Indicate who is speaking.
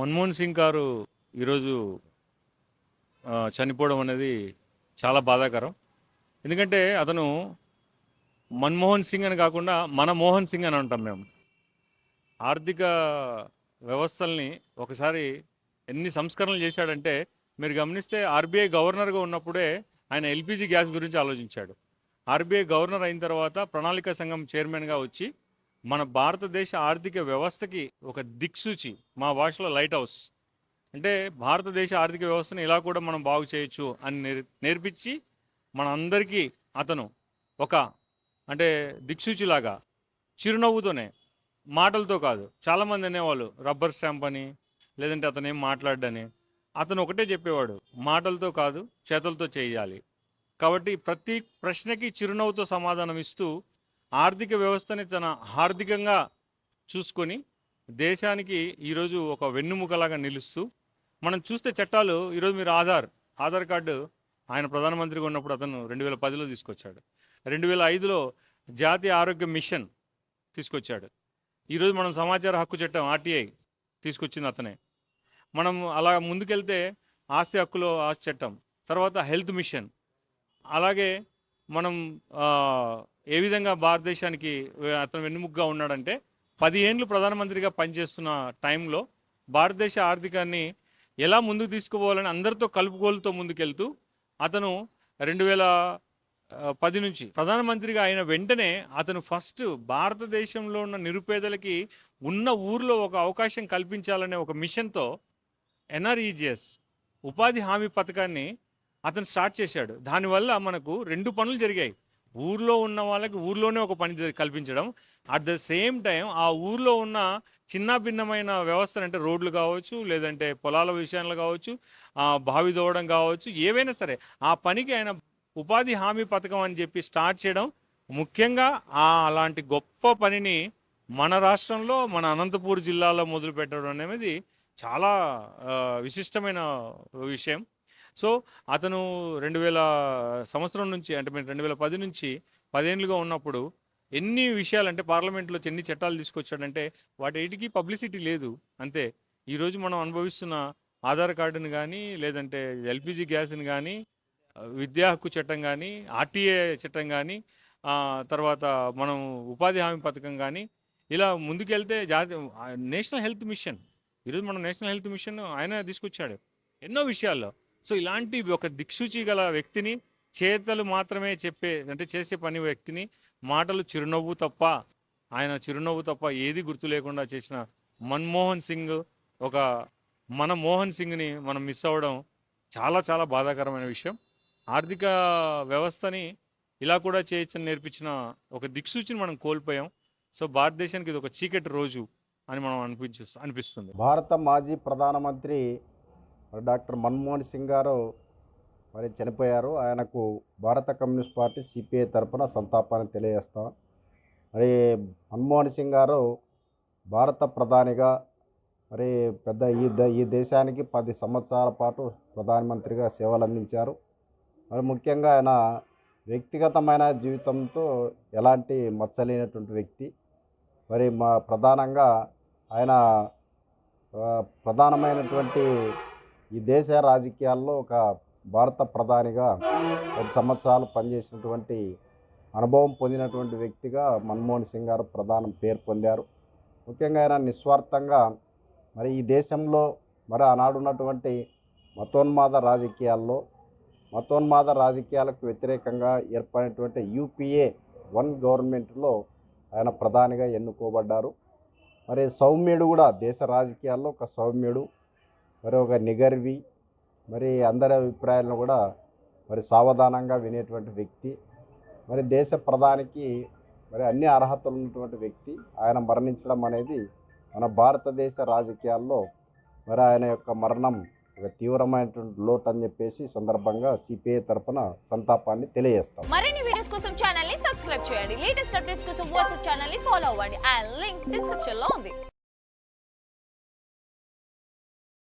Speaker 1: మన్మోహన్ సింగ్ గారు ఈరోజు చనిపోవడం అనేది చాలా బాధాకరం. ఎందుకంటే అతను మన్మోహన్ సింగ్ అని కాకుండా మన మోహన్ సింగ్ అని అంటాం మేము. ఆర్థిక వ్యవస్థల్ని ఒకసారి ఎన్ని సంస్కరణలు చేశాడంటే, మీరు గమనిస్తే ఆర్బీఐ గవర్నర్గా ఉన్నప్పుడే ఆయన ఎల్పిజి గ్యాస్ గురించి ఆలోచించాడు. ఆర్బీఐ గవర్నర్ అయిన తర్వాత ప్రణాళిక సంఘం చైర్మన్గా వచ్చి మన భారతదేశ ఆర్థిక వ్యవస్థకి ఒక దిక్సూచి, మా భాషలో లైట్ హౌస్ అంటే భారతదేశ ఆర్థిక వ్యవస్థను ఇలా కూడా మనం బాగు చేయొచ్చు అని నేర్పించి మన అందరికీ అతను ఒక అంటే దిక్సూచిలాగా చిరునవ్వుతోనే, మాటలతో కాదు. చాలామంది అనేవాళ్ళు రబ్బర్ స్టాంప్ అని, లేదంటే అతను ఏం మాట్లాడని. అతను ఒకటే చెప్పేవాడు, మాటలతో కాదు చేతులతో చేయాలి. కాబట్టి ప్రతి ప్రశ్నకి చిరునవ్వుతో సమాధానం ఇస్తూ ఆర్థిక వ్యవస్థని తన ఆర్థికంగా చూసుకొని దేశానికి ఈరోజు ఒక వెన్నుముకలాగా నిలుస్తూ, మనం చూస్తే చట్టాలు ఈరోజు మీరు ఆధార్ కార్డు ఆయన ప్రధానమంత్రిగా ఉన్నప్పుడు అతను 2010లో తీసుకొచ్చాడు. 2005లో జాతీయ ఆరోగ్య మిషన్ తీసుకొచ్చాడు. ఈరోజు మనం సమాచార హక్కు చట్టం ఆర్టీఐ తీసుకొచ్చింది అతనే. మనం అలా ముందుకెళ్తే ఆస్తి చట్టం, తర్వాత హెల్త్ మిషన్. అలాగే మనం ఏ విధంగా భారతదేశానికి అతను వెన్నుముగ్గా ఉన్నాడంటే, 10 ఏళ్ళు ప్రధానమంత్రిగా పనిచేస్తున్న టైంలో భారతదేశ ఆర్థికాన్ని ఎలా ముందుకు తీసుకుపోవాలని అందరితో కలుపుకోలుతో ముందుకెళ్తూ అతను 2010 నుంచి ప్రధానమంత్రిగా అయిన వెంటనే అతను ఫస్ట్ భారతదేశంలో ఉన్న నిరుపేదలకి ఉన్న ఊర్లో ఒక అవకాశం కల్పించాలనే ఒక మిషన్తో ఎన్ఆర్ఈజిఎస్ ఉపాధి హామీ పథకాన్ని అతను స్టార్ట్ చేశాడు. దానివల్ల మనకు 2 పనులు జరిగాయి. ఊర్లో ఉన్న వాళ్ళకి ఊర్లోనే ఒక పని కల్పించడం, అట్ ద సేమ్ టైం ఆ ఊర్లో ఉన్న చిన్న భిన్నమైన వ్యవస్థలు అంటే రోడ్లు కావచ్చు, లేదంటే పొలాల విషయాలు కావచ్చు, బావి దోవడం కావచ్చు, ఏవైనా సరే ఆ పనికి ఆయన ఉపాధి హామీ పథకం అని చెప్పి స్టార్ట్ చేయడం. ముఖ్యంగా అలాంటి గొప్ప పనిని మన రాష్ట్రంలో మన అనంతపూర్ జిల్లాలో మొదలు పెట్టడం అనేది చాలా విశిష్టమైన విషయం. సో అతను 2000 సంవత్సరం నుంచి అంటే మేము 2010 నుంచి 10 ఏళ్ళుగా ఉన్నప్పుడు ఎన్ని విషయాలు అంటే పార్లమెంట్లో ఎన్ని చట్టాలు తీసుకొచ్చాడంటే వాటికి పబ్లిసిటీ లేదు అంతే. ఈరోజు మనం అనుభవిస్తున్న ఆధార్ కార్డుని కానీ, లేదంటే ఎల్పిజి గ్యాస్ని కానీ, విద్యా హక్కు చట్టం కానీ, ఆర్టీఏ చట్టం కానీ, తర్వాత మనం ఉపాధి హామీ పథకం కానీ, ఇలా ముందుకెళ్తే నేషనల్ హెల్త్ మిషన్, ఈరోజు మనం నేషనల్ హెల్త్ మిషన్ ఆయన తీసుకొచ్చాడు ఎన్నో విషయాల్లో. సో ఇలాంటి ఒక దిక్సూచి గల వ్యక్తిని, చేతలు మాత్రమే చేసే పని వ్యక్తిని, మాటలు చిరునవ్వు తప్ప ఏది గుర్తు లేకుండా చేసిన మన్మోహన్ సింగ్, ఒక మన మోహన్ సింగ్ని మనం మిస్ అవ్వడం చాలా చాలా బాధాకరమైన విషయం. ఆర్థిక వ్యవస్థని ఇలా కూడా చేయొచ్చని నేర్పించిన ఒక దిక్సూచిని మనం కోల్పోయాం. సో భారతదేశానికి ఇది ఒక చీకటి రోజు అని మనం అనిపిస్తుంది.
Speaker 2: భారత మాజీ ప్రధానమంత్రి డాక్టర్ మన్మోహన్ సింగ్ గారు మరి చనిపోయారు. ఆయనకు భారత కమ్యూనిస్ట్ పార్టీ సిపిఐ తరఫున సంతాపాన్ని తెలియజేస్తాం. మరి మన్మోహన్ సింగ్ గారు భారత ప్రధానిగా మరి ఈ దేశానికి 10 సంవత్సరాల పాటు ప్రధానమంత్రిగా సేవలు అందించారు. మరి ముఖ్యంగా ఆయన వ్యక్తిగతమైన జీవితంతో ఎలాంటి మచ్చలేనటువంటి వ్యక్తి. మరి ప్రధానంగా ఆయన ప్రధానమైనటువంటి ఈ దేశ రాజకీయాల్లో ఒక భారత ప్రధానిగా 10 సంవత్సరాలు పనిచేసినటువంటి అనుభవం పొందినటువంటి వ్యక్తిగా మన్మోహన్ సింగ్ గారు పేరు పొందారు. ముఖ్యంగా ఆయన నిస్వార్థంగా మరి ఈ దేశంలో మరి ఆనాడున్నటువంటి మతోన్మాద రాజకీయాలకు వ్యతిరేకంగా ఏర్పడినటువంటి UPA 1 గవర్నమెంట్లో ఆయన ప్రధానిగా ఎన్నుకోబడ్డారు. మరి సౌమ్యుడు కూడా, దేశ రాజకీయాల్లో ఒక సౌమ్యుడు, మరి ఒక నిగర్వి, మరి అందరి అభిప్రాయాలను కూడా మరి సావధానంగా వినేటువంటి వ్యక్తి, మరి దేశ ప్రధానికి మరి అన్ని అర్హతలు ఉన్నటువంటి వ్యక్తి. ఆయన మరణించడం అనేది మన భారతదేశ రాజకీయాల్లో మరి ఆయన యొక్క మరణం ఒక తీవ్రమైనటువంటి లోటు అని చెప్పేసి సందర్భంగా సిపిఐ తరఫున సంతాపాన్ని తెలియజేస్తాం.
Speaker 3: మరిన్ని వీడియోస్ కోసం ఛానల్ ని సబ్స్క్రైబ్ చేయండి. లేటెస్ట్ అప్డేట్స్ కోసం వాట్సాప్ ఛానల్ ని ఫాలో అవ్వండి. ఆ లింక్ డిస్క్రిప్షన్ లో ఉంది.